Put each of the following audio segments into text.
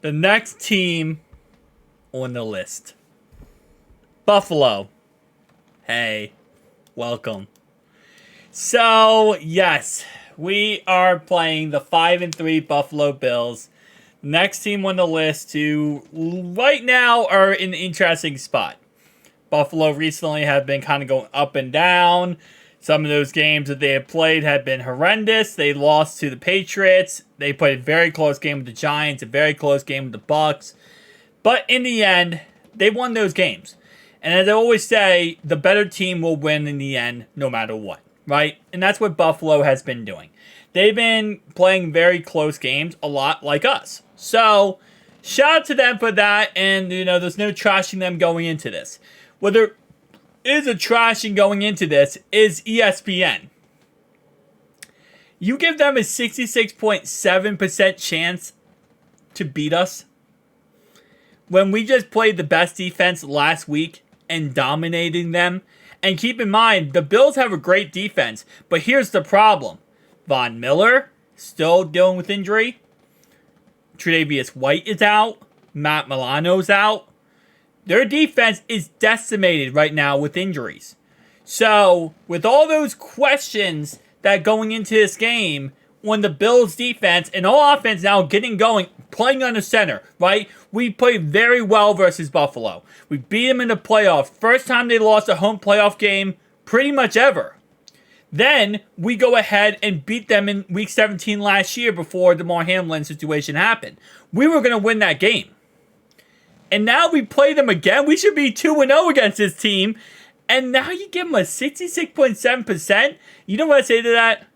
The next team on the list, Buffalo. Hey, welcome. So, yes, we are playing the 5-3 Buffalo Bills. Next team on the list who right now are in an interesting spot. Buffalo recently have been kind of going up and down. Some of those games that they have played have been horrendous. They lost to the Patriots. They played a very close game with the Giants, a very close game with the Bucks. But in the end, they won those games. And as I always say, the better team will win in the end no matter what, right? And that's what Buffalo has been doing. They've been playing very close games, a lot like us. So, shout out to them for that. And, there's no trashing them going into this. What there is a trashing going into this is ESPN. You give them a 66.7% chance to beat us when we just played the best defense last week and dominating them. And keep in mind, the Bills have a great defense, but here's the problem. Von Miller still dealing with injury. Tre'Davious White is out. Matt Milano's out. Their defense is decimated right now with injuries. So, with all those questions that going into this game, when the Bills defense and all offense now getting going, playing on the center, right? We played very well versus Buffalo. We beat them in the playoffs. First time they lost a home playoff game pretty much ever. Then we go ahead and beat them in week 17 last year before the Damar Hamlin situation happened. We were going to win that game. And now we play them again. We should be 2-0 against this team. And now you give them a 66.7%. You know what I say to that?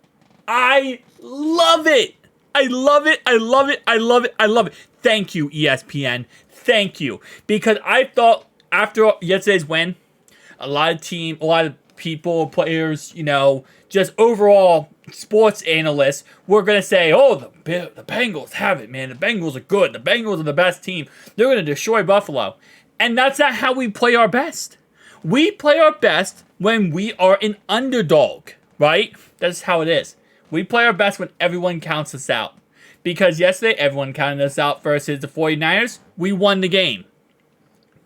I love it. I love it. I love it. I love it. I love it. Thank you, ESPN. Thank you. Because I thought after yesterday's win, a lot of people, players, just overall sports analysts were going to say, oh, the Bengals have it, man. The Bengals are good. The Bengals are the best team. They're going to destroy Buffalo. And that's not how we play our best. We play our best when we are an underdog, right? That's how it is. We play our best when everyone counts us out. Because yesterday, everyone counted us out versus the 49ers. We won the game.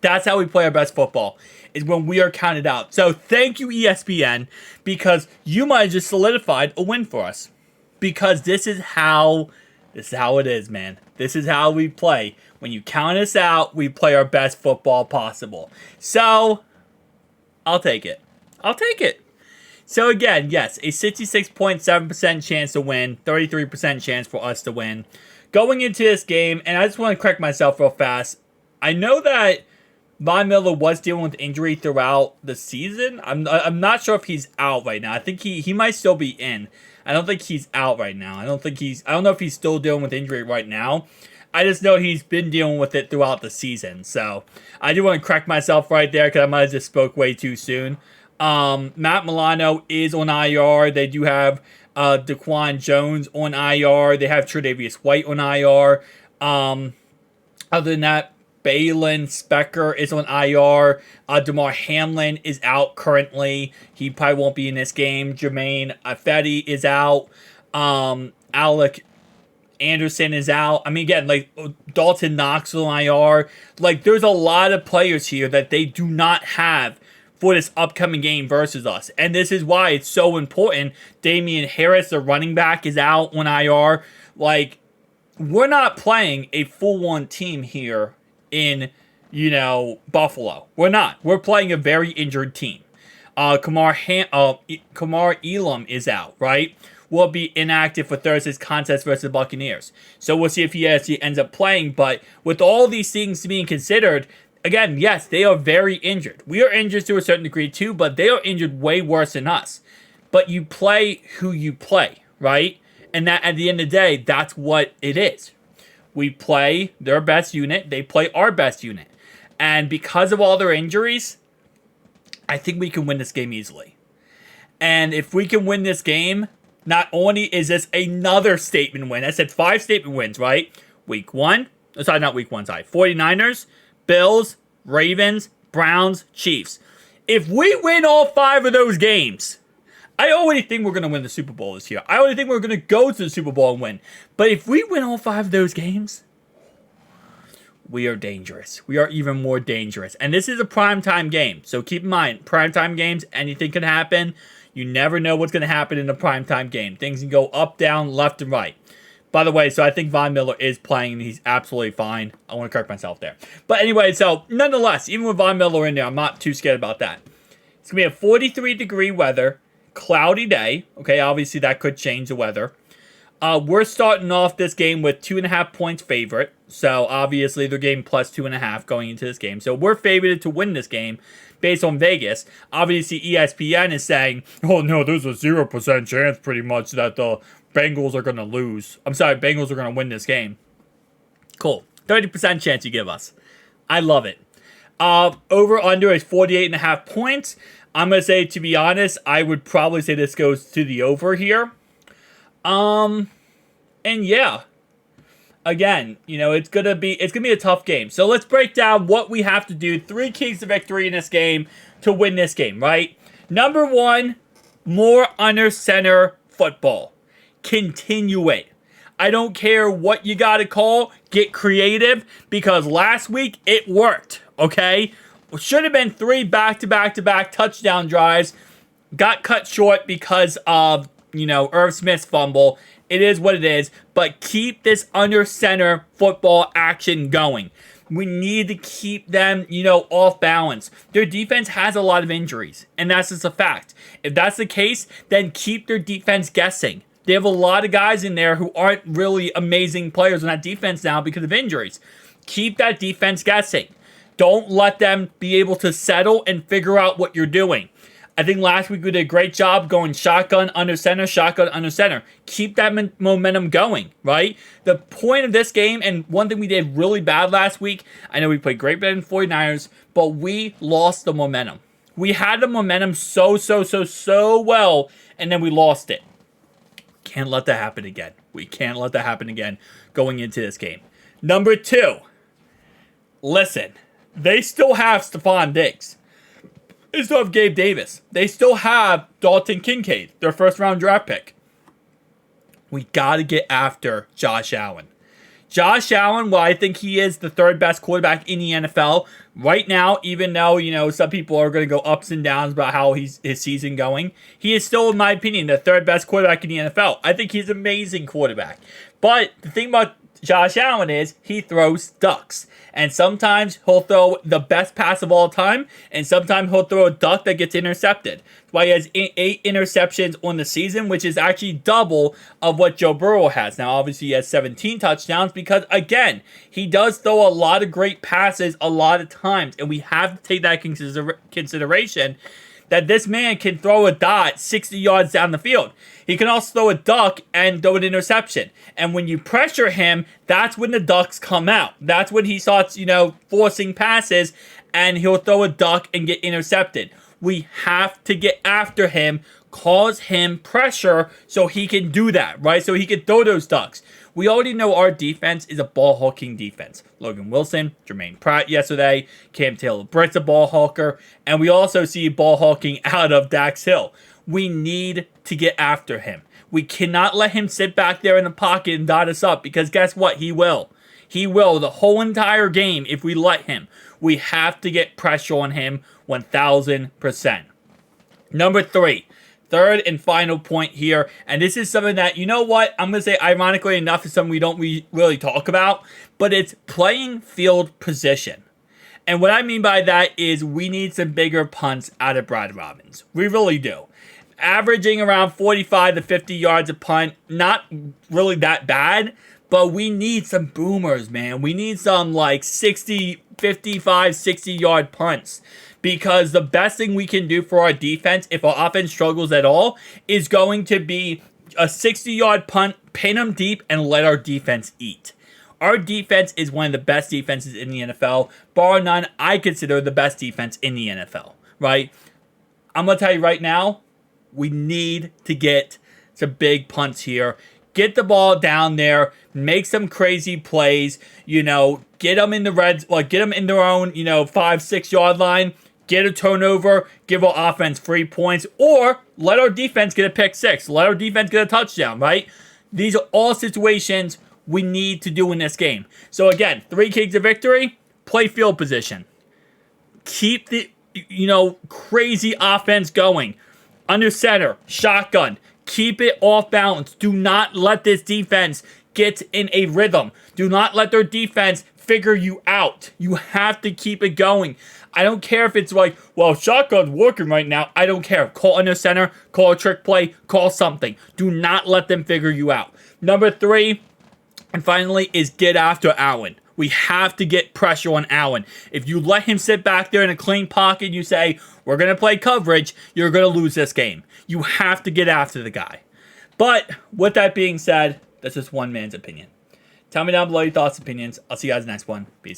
That's how we play our best football, is when we are counted out. So thank you, ESPN, because you might have just solidified a win for us. Because this is how it is, man. This is how we play. When you count us out, we play our best football possible. So, I'll take it. So again, yes, a 66.7% chance to win, 33% chance for us to win. Going into this game, and I just want to correct myself real fast. I know that Von Miller was dealing with injury throughout the season. I'm not sure if he's out right now. I think he might still be in. I don't think he's out right now. I don't know if he's still dealing with injury right now. I just know he's been dealing with it throughout the season. So I do want to correct myself right there because I might have just spoke way too soon. Matt Milano is on IR. They do have Daquan Jones on IR. They have Tre'Davious White on IR. Other than that, Balin Specker is on IR. Damar Hamlin is out currently. He probably won't be in this game. Jermaine Ifedi is out. Alec Anderson is out. I mean, again, like Dalton Knox on IR. Like, there's a lot of players here that they do not have for this upcoming game versus us. And this is why it's so important. Damian Harris, the running back, is out on IR. Like, we're not playing a full-on team here in, Buffalo. We're not. We're playing a very injured team. Kamar Elam is out, right? Will be inactive for Thursday's contest versus the Buccaneers. So we'll see if he actually ends up playing. But with all these things being considered, again, yes, they are very injured. We are injured to a certain degree too, but they are injured way worse than us. But you play who you play, right? And that at the end of the day, that's what it is. We play their best unit. They play our best unit. And because of all their injuries, I think we can win this game easily. And if we can win this game, not only is this another statement win. I said 5 statement wins, right? Week 1. Sorry, not week 1, sorry. 49ers, Bills, Ravens, Browns, Chiefs. If we win all 5 of those games, I already think we're going to win the Super Bowl this year. I already think we're going to go to the Super Bowl and win. But if we win all 5 of those games, we are dangerous. We are even more dangerous. And this is a primetime game. So keep in mind, primetime games, anything can happen. You never know what's going to happen in a primetime game. Things can go up, down, left, and right. By the way, so I think Von Miller is playing, and he's absolutely fine. I want to correct myself there. But anyway, so nonetheless, even with Von Miller in there, I'm not too scared about that. It's going to be a 43-degree weather, cloudy day. Okay, obviously that could change the weather. We're starting off this game with 2.5 points favorite. So obviously they're getting plus 2.5 going into this game. So we're favored to win this game based on Vegas. Obviously ESPN is saying, oh no, there's a 0% chance pretty much that the Bengals are going to lose. I'm sorry, Bengals are going to win this game. Cool. 30% chance you give us. I love it. Over under is 48.5 points. I'm going to say, to be honest, I would probably say this goes to the over here. And yeah. Again, you know, it's gonna be a tough game. So let's break down what we have to do. 3 keys to victory in this game to win this game, right? Number 1, more under center football. Continue it. I don't care what you gotta call. Get creative, because last week it worked. Okay, should have been 3 back-to-back touchdown drives. Got cut short because of, you know, Irv Smith's fumble. It is what it is, but keep this under center football action going. We need to keep them, you know, off balance. Their defense has a lot of injuries, and that's just a fact. If that's the case, then keep their defense guessing. They have a lot of guys in there who aren't really amazing players on that defense now because of injuries. Keep that defense guessing. Don't let them be able to settle and figure out what you're doing. I think last week we did a great job going shotgun under center, shotgun under center. Keep that momentum going, right? The point of this game, and one thing we did really bad last week, I know we played great better than 49ers, but we lost the momentum. We had the momentum so well, and then we lost it. Can't let that happen again. We can't let that happen again going into this game. Number 2, listen, they still have Stephon Diggs. They still have Gabe Davis. They still have Dalton Kincaid, their first-round draft pick. We got to get after Josh Allen. Josh Allen, well, I think he is the 3rd best quarterback in the NFL right now, even though, you know, some people are going to go ups and downs about how his season going. He is still, in my opinion, the 3rd best quarterback in the NFL. I think he's an amazing quarterback. But the thing about Josh Allen is he throws ducks. And sometimes he'll throw the best pass of all time, and sometimes he'll throw a duck that gets intercepted. That's why he has 8 interceptions on the season, which is actually double of what Joe Burrow has. Now, obviously, he has 17 touchdowns because, again, he does throw a lot of great passes a lot of times, and we have to take that consideration that this man can throw a dot 60 yards down the field. He can also throw a duck and throw an interception. And when you pressure him, that's when the ducks come out. That's when he starts, you know, forcing passes, and he'll throw a duck and get intercepted. We have to get after him, cause him pressure so he can do that, right? So he can throw those ducks. We already know our defense is a ball-hawking defense. Logan Wilson, Jermaine Pratt yesterday, Cam Taylor-Britt's a ball-hawker, and we also see ball-hawking out of Dax Hill. We need to get after him. We cannot let him sit back there in the pocket and dot us up, because guess what? He will. He will the whole entire game if we let him. We have to get pressure on him 1,000%. Number 3. 3rd and final point here, and this is something that, you know what, I'm going to say ironically enough is something we don't really talk about, but it's playing field position. And what I mean by that is we need some bigger punts out of Brad Robbins. We really do. Averaging around 45 to 50 yards a punt, not really that bad, but we need some boomers, man. We need some like 60, 55, 60-yard punts. Because the best thing we can do for our defense, if our offense struggles at all, is going to be a 60-yard punt, pin them deep, and let our defense eat. Our defense is one of the best defenses in the NFL. Bar none, I consider the best defense in the NFL, right? I'm going to tell you right now, we need to get some big punts here. Get the ball down there, make some crazy plays, you know, get them in the reds, like get them in their own, you know, 5-6 yard line. Get a turnover, give our offense 3 points, or let our defense get a pick 6. Let our defense get a touchdown, right? These are all situations we need to do in this game. So again, 3 keys to victory, play field position. Keep the, crazy offense going. Under center, shotgun. Keep it off balance. Do not let this defense get in a rhythm. Do not let their defense figure you out. You have to keep it going. I don't care if it's like, well, shotgun's working right now. I don't care. Call under center, call a trick play, call something. Do not let them figure you out. Number 3, and finally, is get after Allen. We have to get pressure on Allen. If you let him sit back there in a clean pocket and you say, we're going to play coverage, you're going to lose this game. You have to get after the guy. But with that being said, that's just one man's opinion. Tell me down below your thoughts, opinions. I'll see you guys next one. Peace.